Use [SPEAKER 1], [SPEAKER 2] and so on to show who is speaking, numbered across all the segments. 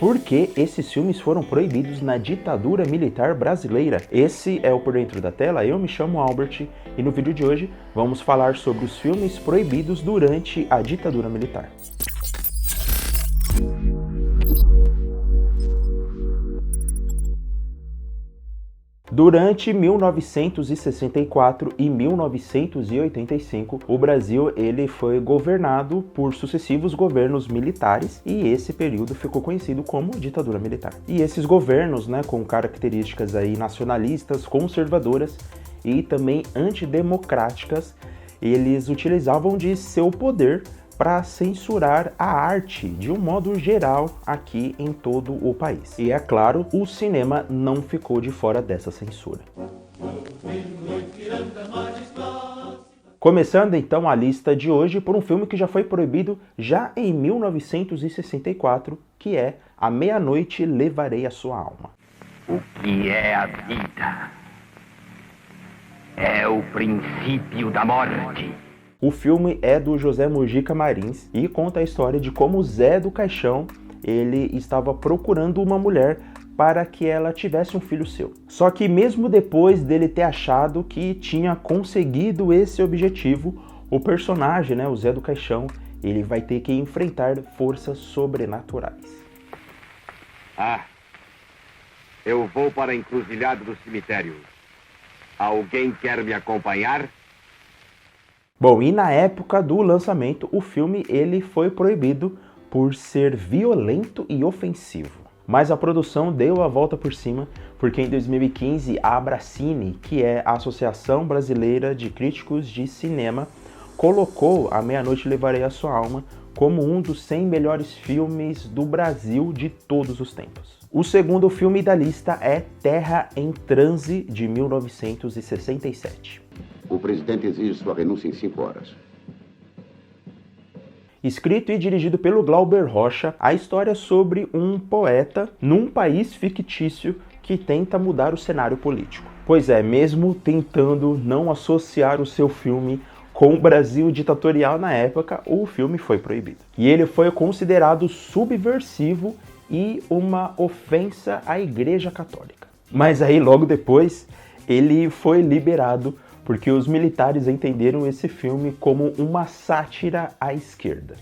[SPEAKER 1] Por que esses filmes foram proibidos na ditadura militar brasileira? Esse é o Por Dentro da Tela, eu me chamo Albert e no vídeo de hoje vamos falar sobre os filmes proibidos durante a ditadura militar. Durante 1964 e 1985, o Brasil foi governado por sucessivos governos militares e esse período ficou conhecido como ditadura militar. E esses governos, com características nacionalistas, conservadoras e também antidemocráticas, eles utilizavam de seu poder para censurar a arte de um modo geral aqui em todo o país. E é claro, o cinema não ficou de fora dessa censura. Começando então a lista de hoje por um filme que já foi proibido já em 1964, que é A Meia-Noite Levarei a Sua Alma.
[SPEAKER 2] O que é a vida? É o princípio da morte.
[SPEAKER 1] O filme é do José Mojica Marins e conta a história de como Zé do Caixão ele estava procurando uma mulher para que ela tivesse um filho seu. Só que mesmo depois dele ter achado que tinha conseguido esse objetivo, o personagem, o Zé do Caixão, ele vai ter que enfrentar forças sobrenaturais.
[SPEAKER 2] Eu vou para a encruzilhada do cemitério. Alguém quer me acompanhar?
[SPEAKER 1] Bom, e na época do lançamento, o filme ele foi proibido por ser violento e ofensivo. Mas a produção deu a volta por cima, porque em 2015 a Abracine, que é a Associação Brasileira de Críticos de Cinema, colocou A Meia-Noite Levarei a Sua Alma como um dos 100 melhores filmes do Brasil de todos os tempos. O segundo filme da lista é Terra em Transe, de 1967.
[SPEAKER 3] O presidente exige sua renúncia em 5 horas.
[SPEAKER 1] Escrito e dirigido pelo Glauber Rocha, a história é sobre um poeta num país fictício que tenta mudar o cenário político. Pois é, mesmo tentando não associar o seu filme com o Brasil ditatorial na época, o filme foi proibido. E ele foi considerado subversivo e uma ofensa à Igreja Católica. Mas aí, logo depois, ele foi liberado porque os militares entenderam esse filme como uma sátira à esquerda.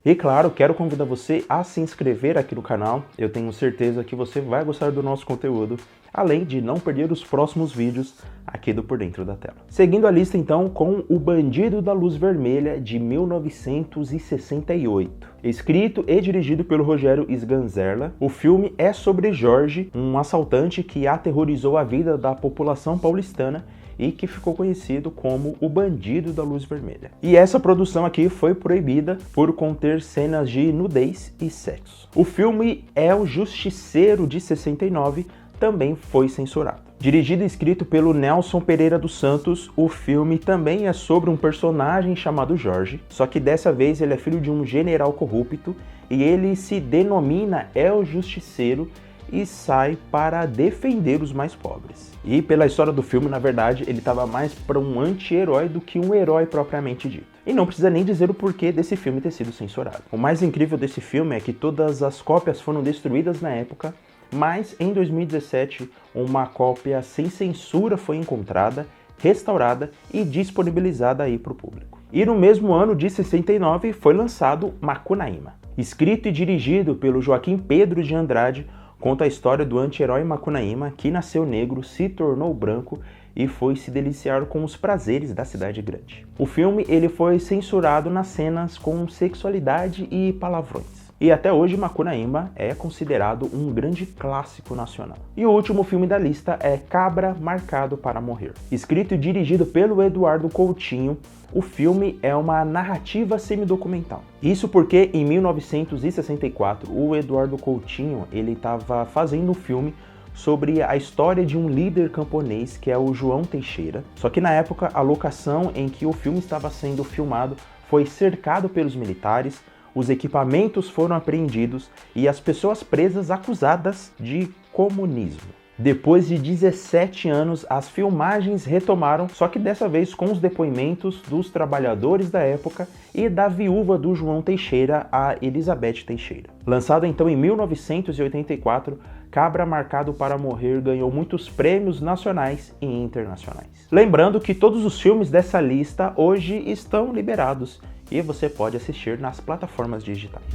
[SPEAKER 1] E claro, quero convidar você a se inscrever aqui no canal, eu tenho certeza que você vai gostar do nosso conteúdo, além de não perder os próximos vídeos aqui do Por Dentro da Tela. Seguindo a lista então com O Bandido da Luz Vermelha, de 1968. Escrito e dirigido pelo Rogério Sganzerla, o filme é sobre Jorge, um assaltante que aterrorizou a vida da população paulistana e que ficou conhecido como o Bandido da Luz Vermelha. E essa produção aqui foi proibida por conter cenas de nudez e sexo. O filme É o Justiceiro, de 69, também foi censurado. Dirigido e escrito pelo Nelson Pereira dos Santos, o filme também é sobre um personagem chamado Jorge, só que dessa vez ele é filho de um general corrupto e ele se denomina El Justiceiro e sai para defender os mais pobres. E pela história do filme, na verdade, ele estava mais para um anti-herói do que um herói propriamente dito. E não precisa nem dizer o porquê desse filme ter sido censurado. O mais incrível desse filme é que todas as cópias foram destruídas na época, mas em 2017 uma cópia sem censura foi encontrada, restaurada e disponibilizada aí para o público. E no mesmo ano de 69 foi lançado Macunaíma. Escrito e dirigido pelo Joaquim Pedro de Andrade, conta a história do anti-herói Macunaíma que nasceu negro, se tornou branco e foi se deliciar com os prazeres da cidade grande. O filme ele foi censurado nas cenas com sexualidade e palavrões. E até hoje Macunaíma é considerado um grande clássico nacional. E o último filme da lista é Cabra Marcado para Morrer. Escrito e dirigido pelo Eduardo Coutinho, o filme é uma narrativa semidocumental. Isso porque em 1964 o Eduardo Coutinho ele estava fazendo um filme sobre a história de um líder camponês que é o João Teixeira. Só que na época a locação em que o filme estava sendo filmado foi cercado pelos militares, os equipamentos foram apreendidos e as pessoas presas acusadas de comunismo. Depois de 17 anos, as filmagens retomaram, só que dessa vez com os depoimentos dos trabalhadores da época e da viúva do João Teixeira, a Elizabeth Teixeira. Lançado então em 1984, Cabra Marcado para Morrer ganhou muitos prêmios nacionais e internacionais. Lembrando que todos os filmes dessa lista hoje estão liberados e você pode assistir nas plataformas digitais.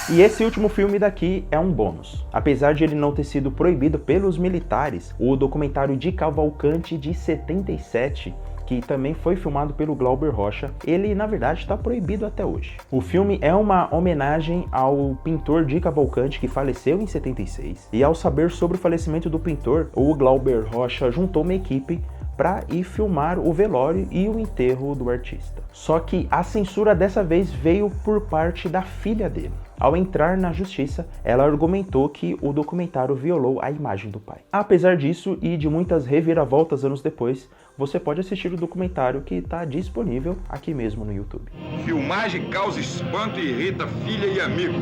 [SPEAKER 1] E esse último filme daqui é um bônus. Apesar de ele não ter sido proibido pelos militares, o documentário de Cavalcante de 77, que também foi filmado pelo Glauber Rocha, ele na verdade está proibido até hoje. O filme é uma homenagem ao pintor Di Cavalcanti, que faleceu em 76, e ao saber sobre o falecimento do pintor, o Glauber Rocha juntou uma equipe para ir filmar o velório e o enterro do artista. Só que a censura dessa vez veio por parte da filha dele. Ao entrar na justiça, ela argumentou que o documentário violou a imagem do pai. Apesar disso e de muitas reviravoltas anos depois, você pode assistir o documentário que está disponível aqui mesmo no YouTube.
[SPEAKER 4] Filmagem causa espanto e irrita filha e amigos.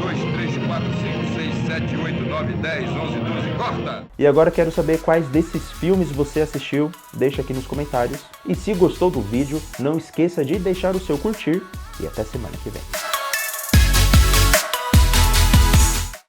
[SPEAKER 4] 2, 3, 4, 5, 6, 7, 8, 9, 10, 11, 12, corta!
[SPEAKER 1] E agora quero saber quais desses filmes você assistiu, deixa aqui nos comentários. E se gostou do vídeo, não esqueça de deixar o seu curtir e até semana que vem.